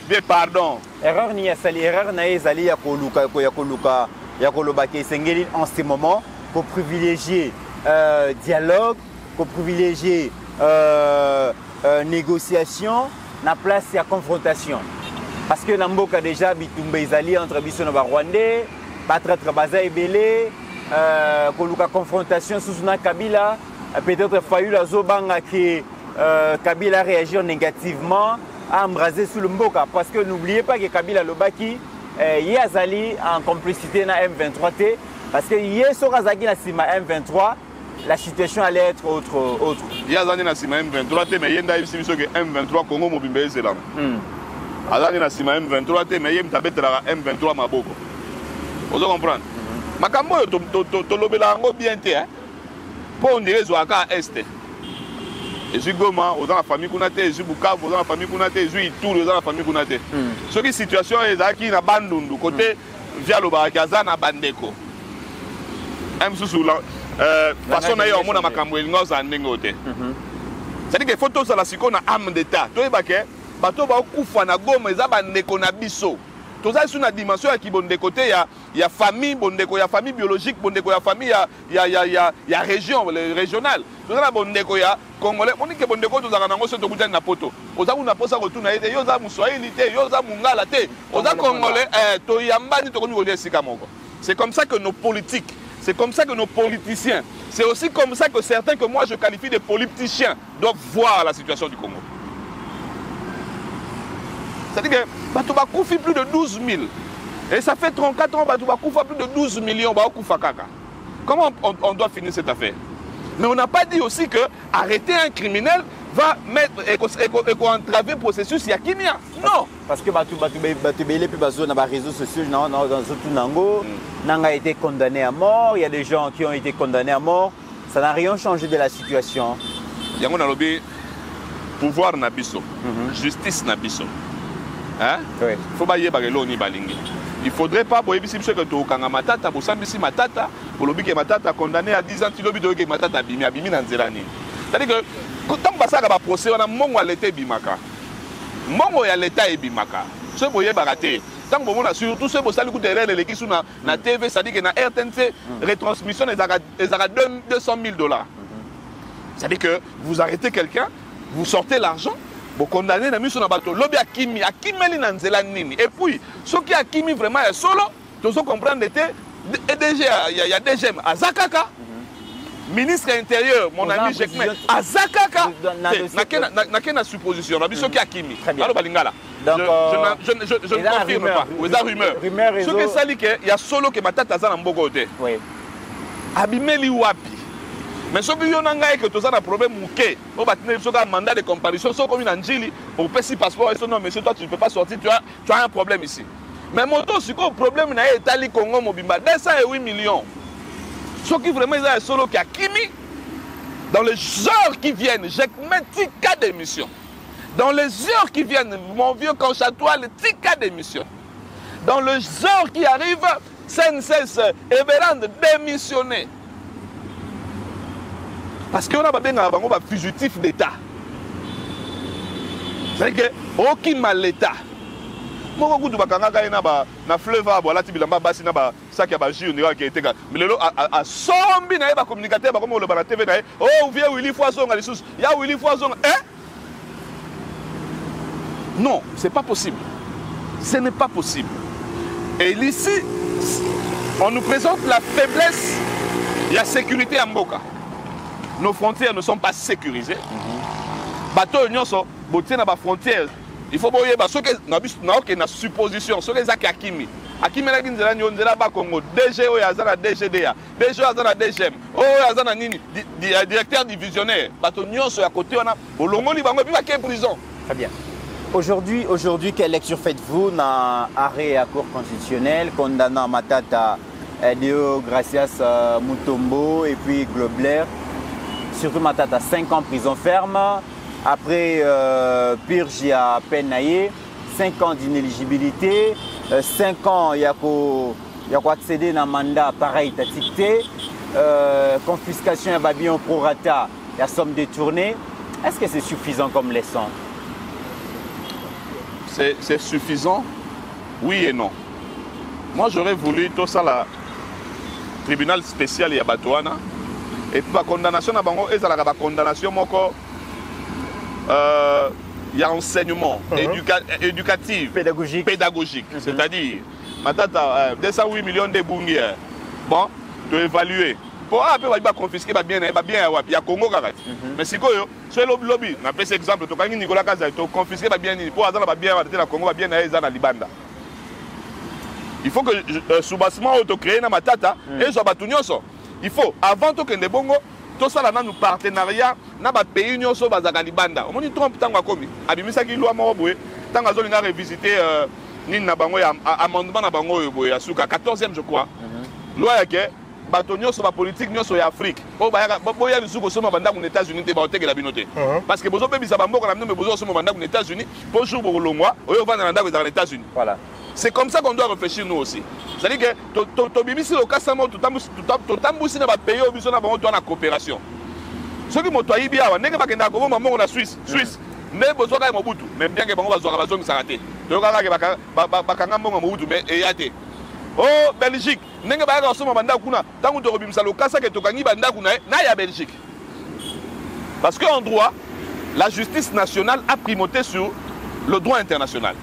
vie pardon erreur ni na ezali ya koloba ke sengeli en ce moment pour privilégier dialogue, pour privilégier négociation, na place il y a confrontation. Parce que Namboka déjà bitumba ezali entre biso na Rwandais, battre baza ebele, koluka confrontation sous na Kabila, peut-être Fayulu Zobanga que Kabila réagit négativement à embraser sous le Mboka parce que n'oubliez pas que Kabila Lobaki yazali en complicité na M23T parce que Yesorazaki na sima M23 la situation allait être autre. Yazani na sima M23 mais yenda ici que M23 Congo mobimbe ezela. Azani na sima M23 mais yem tabetela M23 maboko. Vous comprenez? Makambo to lobela ngo bien te hein. Pour on dirait Zouaka Est. Et je Goma, aux la famille Kounate, je Bukavu, aux la famille Kounate, je Itour, aux la famille Kounate. Ce qui situation est qui na bandundu côté via le Barakaza na bandeko. Même sous la façon na yo mona makambo elingo za ndengote. C'est-à-dire que photo ça la siko na âme d'état. To ebake bato ba kufa na Goma eza bandeko na biso. Toza sur la dimension qui bonde côté ya famille bondeko ya famille biologique bondeko ya famille ya région régionale toza na bondeko ya congolais on dit que bondeko toza na ngo soto kutana na poto oza kuna posa kotuna ete yo za muswahili te yo za mungala te oza congolais to yambani to komi kolia sika moko. C'est comme ça que nos politiques, c'est comme ça que nos politiciens, c'est aussi comme ça que certains que moi je qualifie de politiciens doivent voir la situation du Congo. C'est-à-dire que Batouba Koufi plus de 12 000. Et ça fait 34 ans, Batouba Koufa plus de 12 millions. Comment on doit finir cette affaire? Mais on n'a pas dit aussi que arrêter un criminel va mettre et entraver le processus Yakimia. Non. Parce que Batoubélé puis Bazo dans les réseaux sociaux, dans tout Nango, Nanga a été condamné à mort. Il y a des gens qui ont été condamnés à mort. Ça n'a rien changé de la situation. Il y a un lobby pouvoir Nabiso, justice Nabiso. Hein? Oui. Faut pas y aller ni balingi. Il faudrait pas pour éviter que tu kanga matata pour sambisi matata pour lobby que matata condamné à 10 ans tu lobby que matata bimi na nzelani. C'est-à-dire que tant que ça va procès on a mongo à l'état bimaka. Mongo ya l'état et bimaka. Ce boye baraté. Tant que on a surtout ce bossa le coup de relais qui sont na TV c'est-à-dire que na RTNC retransmission les a 200 000 $. C'est-à-dire que vous arrêtez quelqu'un, vous sortez l'argent. Vous condamnez la mission dans le bateau. Lobby Akimi nini. Et puis, ceux qui Akimi vraiment est solo, tous ceux comprennent il y a DG à Zakaka. Ministre intérieur, mon ami Jekme, à Zakaka. N'a qu'une supposition. La mission qui Akimi. Alors, Balingala. Je ne confirme pas. Vous avez rumeur. Ce qui est que il y a solo qui m'a tata dans Bogoté. Oui. Abimeli Wapi. Mais ce qui est que tu as un problème, tu as un mandat de comparution, tu as un Anjili, pour payer passeport, et non, monsieur, toi tu ne peux pas sortir, tu as un problème ici. Mais mon taux, c'est que le problème est l'Italie, Congo, Mobimba, 208 millions. Ce qui vraiment est solo qui a Kimi, dans les heures qui viennent, j'ai mis 10 cas d'émission. Dans les heures qui viennent, mon vieux Conchatois, les 10 cas d'émission. Dans les heures qui arrivent, CNCS, Everand démissionné. Parce qu'on a bien un fugitif d'État. C'est-à-dire qu'aucun mal l'État. Moi, je suis na fleuve, voilà, tu bilamba basi na ba sac ya ba jus on qui était mais lelo a sombi na ba communicateur ba comme le ba TV na oh vieux Willy Foison à les il y a Willy Foison non, c'est pas possible. Ce n'est pas possible. Et ici on nous présente la faiblesse de la sécurité à Mboka. Nos frontières ne sont pas sécurisées. Bateau union sont boté na ba frontières. Il faut boyer ba ceux que na aucune supposition ceux les akimi. Akimi la ginzela nyonzela ba Congo DG o yazana DGDA. DG yazana DGM. O yazana nini directeur divisionnaire. Bateau union sont à côté on a olongoli bango puis ba ke prison. Très bien. Aujourd'hui, quelle lecture faites-vous dans l'arrêt à Cour constitutionnelle condamnant Matata, Léo Gracias Mutombo et puis Globler, surtout Matata, 5 ans prison ferme, après purge à Penaye, 5 ans d'inéligibilité, 5 ans il y a accéder à un mandat pareil, confiscation à Babillon prorata, la somme détournée. Est-ce que c'est suffisant comme leçon? C'est suffisant, oui et non. Moi, j'aurais voulu tout ça, le tribunal spécial à Batouana, et puis la condamnation, la condamnation, il y a enseignement éducatif, pédagogique. C'est-à-dire, Matata, 208 millions de bungi, bon, tu évaluer. Pour confisquer, il y a Congo. Mais si tu as lobby, on a fait cet exemple, tu as Nicolas Kaza, tu as confisqué bien, pour avoir bien la Congo, bien dans Libanda. Il faut que sous-bassement autocréé dans Matata, et soit batunyoso. Il faut, avant que les bongo, tout ça là, nous partenariat, dans les pays nyoso bazaka Libanda. On dit Trump tant qu'on abimisa qui loi moroboué, tant qu'on a revisité Nina Bango, amendement na Bango, à Souka, 14e je crois. Loi qui batonyo sur la politique nyo sur l'Afrique. Boya le suko sur mabanda aux États-Unis te baote que la binote. Parce que bozo bebi sabambo quand même besoin sur mabanda aux États-Unis pour jour pour longwa, oyo va dans les États-Unis. Voilà. C'est comme ça qu'on doit réfléchir nous aussi. C'est-à-dire que to bimisi le kasamo to tambusi na ba pays au biso na bango to na coopération. Ceux qui moto yibi awa ndenge bakenda ko mama na Suisse. Mais bozo ka Mobutu, même bien que bango bazwa bazongi sarate. To ka ka bakanga mbongo Mobutu mais eyate. Oh, Belgique, ndenge ba ka soma banda kuna, tangu to robimisa lo kasa ke to kangi banda kuna na ya Belgique. Parce que en droit, la justice nationale a primauté sur le droit international.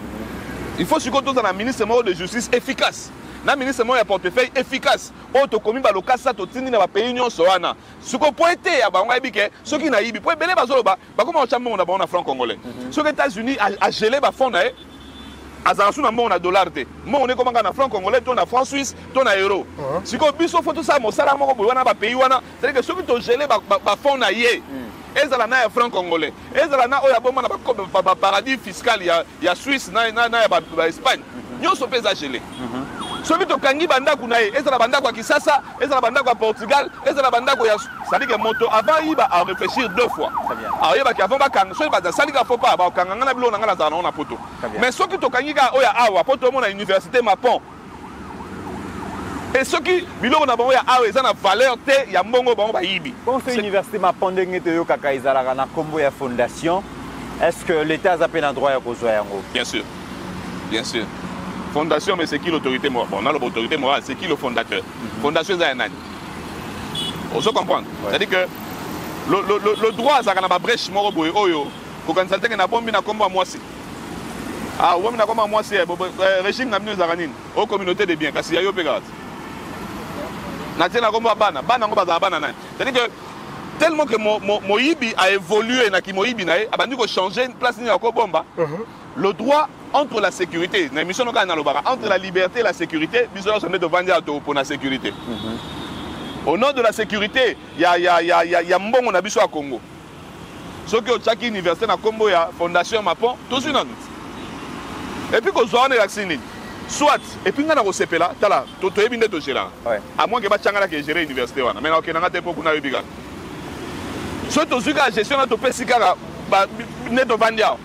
Il faut surtout dans un ministre de justice efficace. Na ministre de portefeuille efficace. O to komi ba lo kasa to tindi na ba pays nyonso wana. Suko poete ya ba ngai bike, soki na yibi, po belé ba zolo ba koma chambo na ba na franc congolais. Ceux les États-Unis a gelé ba fond na azansu na mon dollar te mon on est comme na franc congolais ton na franc suisse ton na euro siko biso photo ça mo sala moko wana ba pays wana c'est que ceux qui to gelé ba fond na ye ezala na ya franc congolais ezala na oya bomba na ba paradis fiscal ya Suisse na ba Espagne nyonso pesa gelé ceux qui to kangi banda kuna ye ezala banda kwa Kisasa ezala banda kwa Portugal ezala banda kwa c'est-à-dire que moto avant il va à réfléchir 2 fois alors il va qu'avant ba kanga so ba sali ka faut pas ba kanga na bilo na ngala za na poto mais ceux qui to kangi ka oya awa poto mo na université Mapon et ceux qui bilo na ba oya awa ils na valeur te ya mbongo ba ba yibi quand c'est université Mapon ndenge te yo kaka izala na kombo ya fondation est-ce que l'état appelle un droit ya kozwa yango? Bien sûr. Fondation, mais c'est qui l'autorité morale? Bon, on a l'autorité morale, c'est qui le fondateur? Fondation, c'est un an. On se comprend. C'est-à-dire que le droit, ça a une brèche, quand on s'entend qu'on a bombe, on a moi aussi. Ah, on a comme moi aussi, le régime n'a pas de aux communautés de biens, parce qu'il y a eu pégat. C'est-à-dire que tellement que Moïbi a évolué, a changé une place de bomba. Le droit entre la sécurité, entre la liberté et la sécurité, pour la sécurité. Au nom de la sécurité, il y a Mbongo na biso à Congo. Ceux qui ont chaque université na Congo, il y a Fondation Mapon, tous une année. Et puis, quand on a soit, et puis, on a un là, tala, tout est bien de gérer. À moins que Bachangala qui gère l'université. Mais on a des beaucoup de bigas. Soit, tout la gestion de Pessikara, net de Vandia.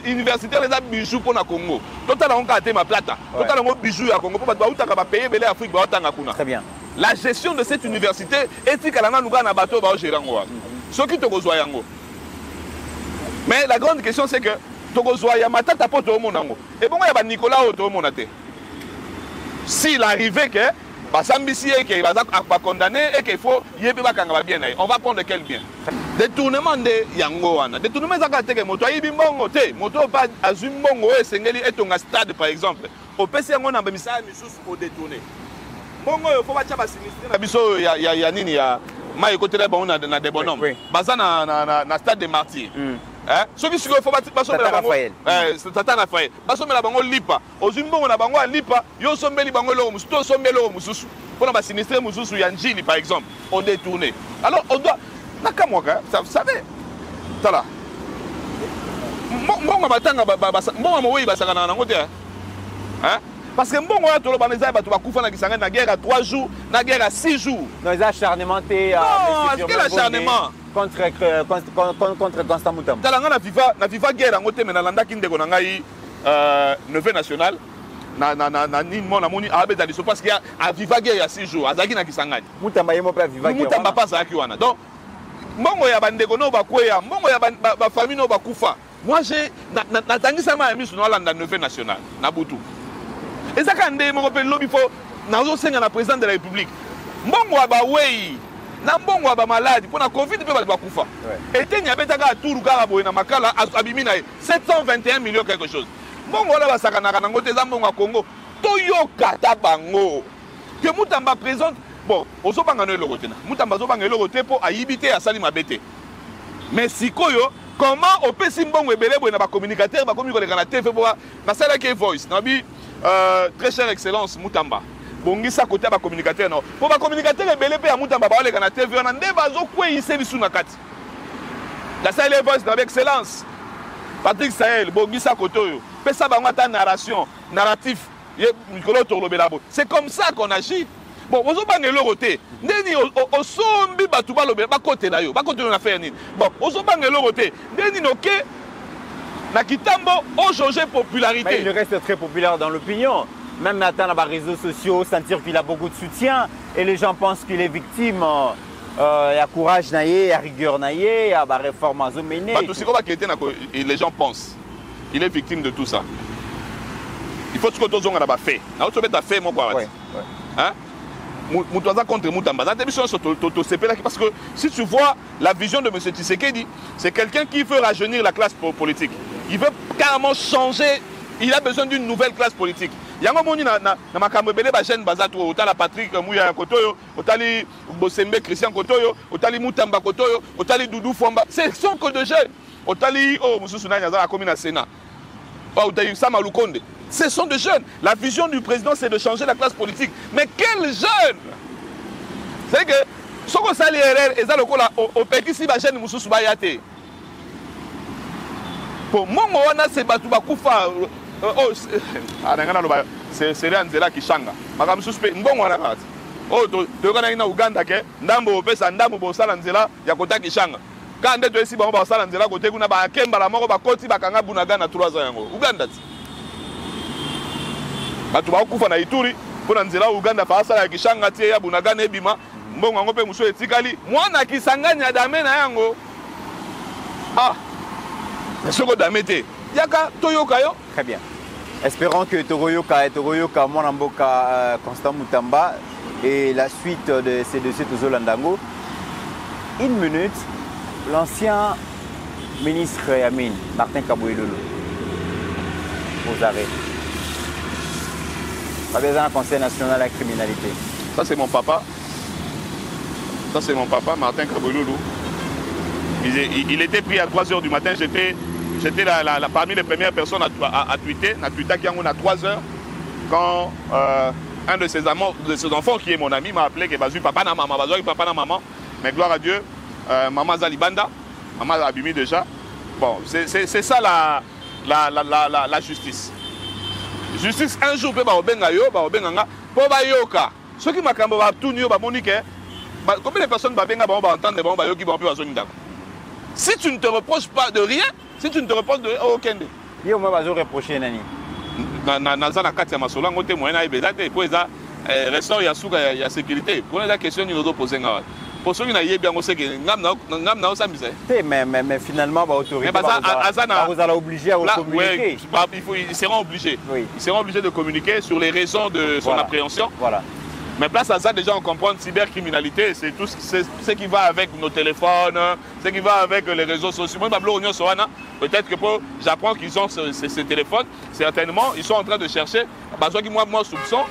Université les a bijoux pour la Congo. Total on a été ma plata. Total on bijoux à Congo pour pas payer belé Afrique ba otanga kuna. Très bien. La gestion de cette université éthique à la nous na bateau ba gérer ngo. Ce qui te kozwa yango. Mais la grande question c'est que to kozwa ya matata poto o monango. Et bon ya ba Nicolas o monate. S'il arrivait que Basambisi et qu'il va condamner et qu'il faut yébi ba kanga bien. On va prendre quel bien? Détournement de yango wana. Détournement zakate que moto yibi mbongo te, moto pas azumbongo e sengeli etonga stade par exemple. Au PC yango na bamisa misusu au détourner. Mbongo yo faut ba tcha ba sinistre na biso ya nini ya mai côté là ba na des bonhommes. Baza na stade des martyrs. Hein? Ce qui faut pas sommer la bango. Tata Raphaël. Pas sommer la bango lipa. Ozumbongo na bango lipa, yo sombeli bango lo musu, to sombelo mususu. Pour na ba sinistre mususu ya njili par exemple, au détourner. Alors on doit Nakamwaka, vous savez, mbongo batanga mbongo moyi basaka na ngote hein parce que mbongo ya tolo baneza bato bakufa na Kisangani na guerre à 3 jours na guerre à 6 jours non les acharnements non est-ce que l'acharnement contre Constant Mutamba talanga na viva guerre ngote mais na landaki ndeko na ngai neveu national na ni mona moni abeta liso parce que a viva guerre ya 6 jours azaki na Kisangani Mutamba yemo pa viva guerre Mutamba pas azaki wana donc mbongo ya bandeko no bakweya mbongo ya ba famille no bakufa moi j'ai natangisa ma misu no landa neveu national na butu ezaka nde moko pe lobby fo nazo senga na président de la république mbongo ya bawei na mbongo ya ba malade pona covid pe bakufa etenya abetaka aturu kaka boye na makala abimi na 721 millions quelque chose mbongo la basaka na kanango te za mbongo ya Congo toyoka ta bango que Mutamba présente bon ozobanga no eloko te na Mutamba zobanga eloko te po ayibite asali mabete mais sikoyo comment opesi mbongo ebele boye na ba communicateur ba komi koleka na TV bo na sala ke voice na bi très chère excellence Mutamba bongisa côté ba communicateur non po ba communicateur ebele pe ya Mutamba ba oleka na TV na nde bazo kweyise bisu na kati la sala voice na excellence Patrick Sahel bongisa côté yo pesa bango ta narration narratif mikolo torlobela bo c'est comme ça qu'on agit bon ozobanga eloko te ndeni osombi bato balobela bakotela yo bakotela na faire nini bon ozobanga eloko te ndeni noke na kitambo changer popularité mais il reste très populaire dans l'opinion même maintenant dans les réseaux sociaux sentir qu'il a beaucoup de soutien et les gens pensent qu'il est victime il y a courage naïe, il y a rigueur naïe, il y a la réforme à mener. Les gens pensent il est victime de tout ça. Il faut que tu aies fait. Fait mon hein? Contre Mutamba. Parce que si tu vois la vision de M. Tshisekedi, c'est quelqu'un qui veut rajeunir la classe politique. Il veut carrément changer. Il a besoin d'une nouvelle classe politique. Il y a un moment où Makamebele Bajen Bazato, Otala Patrick Mouya Kotoyo, Otali Bosembe Christian Kotoyo, Otali Mutamba Kotoyo, Otali Doudou Fwamba. Ce sont que de jeunes. Otali Moussousouna Yazara Komina Sénat. Otali Samaloukonde. Ce sont des jeunes. La vision du président, c'est de changer la classe politique. Mais quels jeunes? C'est que ce qu'on s'allie RR, et ça le coup là, au Pékissi Bajen Moussoussou Bayate. Pour moi, c'est Batouba Koufa. C'est là qui changa. Madame suspect, bon on a raté. Oh, tu connais na Uganda ke ndambo pesa ndambo bosala nzela ya kota ki changa. Quand ndeto esi ba bosala nzela kote kuna ba kemba la moko ba koti ba kanga bunaga na 3 ans yango. Uganda ti. Batu ba kufa na Ituri pona nzela Uganda fa sala ya kishanga tie ya bunaga na ebima mbongo yango pe muso etikali mwana kisanganya dame na yango. Ah. Soko damete. Yaka toyoka yo. Très bien. Espérons que Toroyoka Mwanamboka Constant Mutamba et la suite de ces dossiers Tozo Landango. Une minute, l'ancien ministre Yamin, Martin Kabouilolo, aux arrêts. Pas besoin d'un conseil national à la criminalité. Ça c'est mon papa. Ça c'est mon papa, Martin Kabouilolo. Il était pris à 3 h du matin, j'étais parmi les premières personnes à tweeter. À Twitter qui a 3 heures quand un de ses enfants qui est mon ami m'a appelé que Bazu papa na maman, Bazu papa na maman. Mais gloire à Dieu, maman Zalibanda, maman Abimi déjà. Bon, c'est ça la justice. Justice un jour peut ba obenga yo, ba obenga po ba yoka. Ceux qui makambo ba tout nyo ba monique. Combien de personnes ba benga ba entendre ba yoki ba pe ba zoni. Si tu ne te reproches pas de rien, si tu ne te reproches de aucun des. Il y a un reproché nani. Nazana katia masola ngote moyena ibezate ko eza restaurant ya suka ya sécurité. Pour la question ni ozo poser nga. Pour ceux qui na yebi ngo seke ngam na osambisa. Mais finalement ba autorité vous allez obliger à communiquer. Ils seront obligés. Oui. Ils seront obligés de communiquer sur les raisons de son appréhension. Voilà. Mais place à ça, déjà on comprend cybercriminalité, c'est tout ce qui va avec nos téléphones, ce qui va avec les réseaux sociaux. Moi, peut-être que j'apprends qu'ils ont ces téléphones, certainement, ils sont en train de chercher, moi soupçon,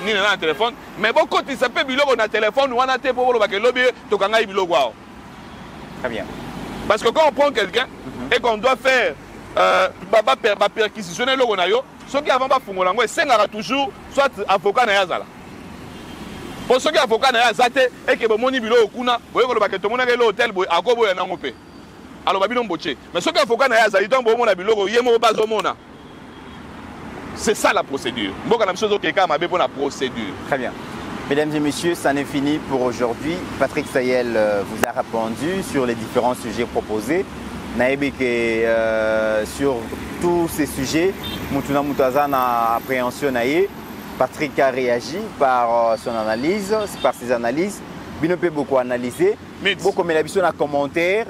ni un téléphone, mais beaucoup de ça peut on a téléphone ou on a téléphone, très bien. Parce que quand on prend quelqu'un et qu'on doit faire perquisitionner le gonayo, ceux qui avant pas fungolango et c'est toujours soit avocat na yazala. Pour ceux qui avocat na yazate et que moni bilo kuna, boye ko ba ke to mona ke l'hôtel boye akobo ya nango pe. alors babino mboche mais ce qu'il faut qu'on aille à Zaïdan bon mon abiloko yemo bazomona. C'est ça la procédure. Mboka na biso quelqu'un m'a pour la procédure. Très bien. Mesdames et messieurs, ça n'est fini pour aujourd'hui. Patrick Sayel vous a répondu sur les différents sujets proposés. Naebeke sur tous ces sujets, Mutuna Mutazana appréhension naïe. Patrick a réagi par son analyse, par ses analyses. Bino peut beaucoup analyser. Beaucoup mais la vision commentaire,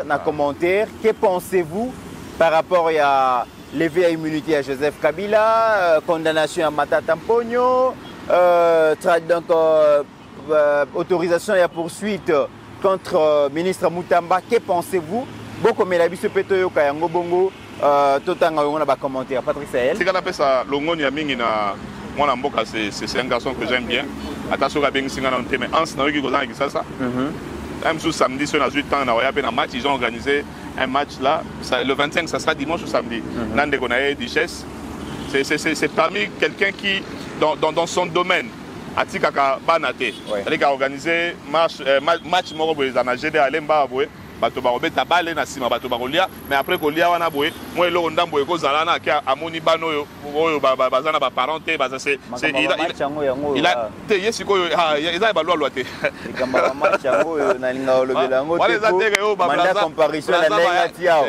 que pensez-vous par rapport à lever à immunité à Joseph Kabila, condamnation à Matata Mpogno, donc autorisation et poursuite contre ministre Mutamba. Que pensez-vous? Beaucoup mais la vision peut être Kayango Bongo, totanga on a commentaire. Patrick Sayel. C'est qu'on appelle ça l'ongoni ya mingi na moi la mboka c'est un garçon que j'aime bien. Attention à bien singa dans mais ans na qui kozanga qui ça. Même sous samedi sur la 8 ans na un match ils ont organisé un match là le 25 ça sera dimanche ou samedi. Nande konaye Duchesse. C'est parmi quelqu'un qui dans son domaine atikaka banate. Il a organisé match moko boy na GD Alemba boy. Bato barobeta bale na sima bato barolia mais après kolia wana boye moi lo ndambo ekozala na kia amoni bano oyo bazana ba parenté baza c'est il a te yesiko eza ba loi te ikamba match yango na linga olobela ngo te manda comparison na lenga tiao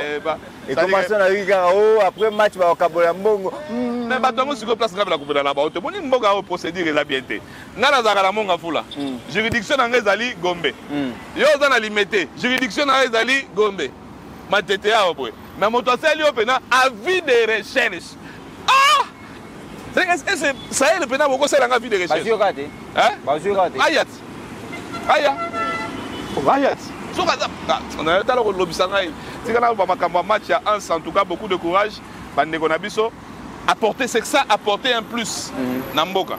et comment ça na rika après match ba kabola mbongo mais bato ngo siko place ngabela kubela na ba ote boni mboka o procédure la bien te ngala za kala monga fula juridiction na ngezali Gombe yo za na limité juridiction na ezali Gombe matete ya boy mais moto asali opena avis de recherche c'est ça est le pena boko sala nga avis de recherche bazio kate bazio kate ayat so kaza on a talo lobisa ngai tikana ba makambo match ya ans en tout cas beaucoup de courage bande ko na biso apporter c'est que ça apporter un plus na mboka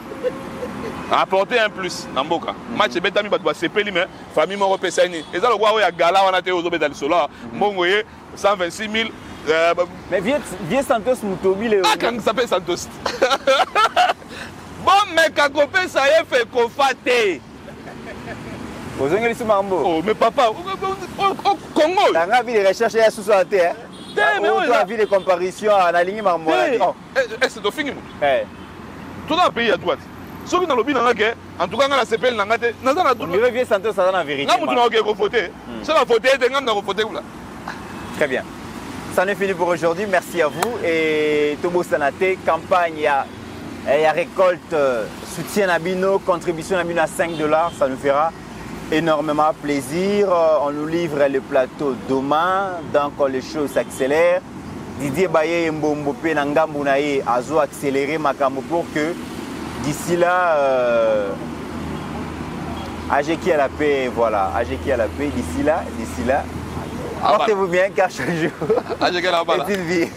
apporter un plus na mboka match betami bato ba sepeli mais famille moko pesa ni eza lokwa oya gala wana te ozo beta lisolo mbongo ye 126 000 mais vieux Santos Mutobile quand ça s'appelle Santos bon mais kako pesa ye fait kofate ozongeli sumambo oh mais papa Congo la vie de recherche ya sous santé mais on a vu des comparaisons à la ligne marmo c'est to fini tout dans pays à droite ce qui dans le bilan en tout cas la CPL n'a pas on revient Santos ça dans la vérité c'est la faute de ngam na voter là très bien ça n'est fini pour aujourd'hui merci à vous et Tobo Sanate campagne ya récolte soutien à Bino contribution à Bino à $5 ça nous fera énormément plaisir on nous livre le plateau demain donc les choses s'accélèrent Didier Baye Mbombo pe na ngambu na ye azo accélérer makambo pour que d'ici là, Ajeki à la paix, voilà, Ajeki à la paix, d'ici là, portez-vous bien car chaque jour est une vie.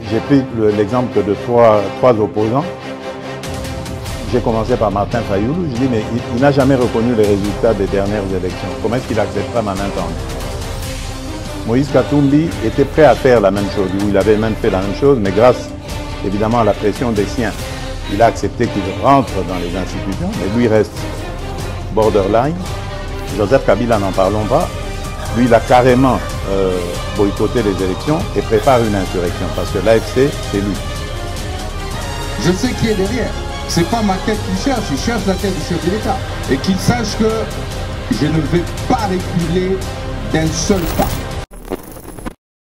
J'ai pris l'exemple de trois opposants. J'ai commencé par Martin Fayoulou. Je dis, mais il n'a jamais reconnu les résultats des dernières élections. Comment est-ce qu'il acceptera ma main tendue? Moïse Katumbi était prêt à faire la même chose. Il avait même fait la même chose, mais grâce évidemment à la pression des siens, il a accepté qu'il rentre dans les institutions, mais lui reste borderline. Joseph Kabila, n'en parlons pas. Lui, il a carrément boycotté les élections et prépare une insurrection parce que l'AFC, c'est lui. Je sais qui est derrière. C'est pas ma tête qu'il cherche, il cherche la tête du chef de l'État. Et qu'il sache que je ne vais pas reculer d'un seul pas.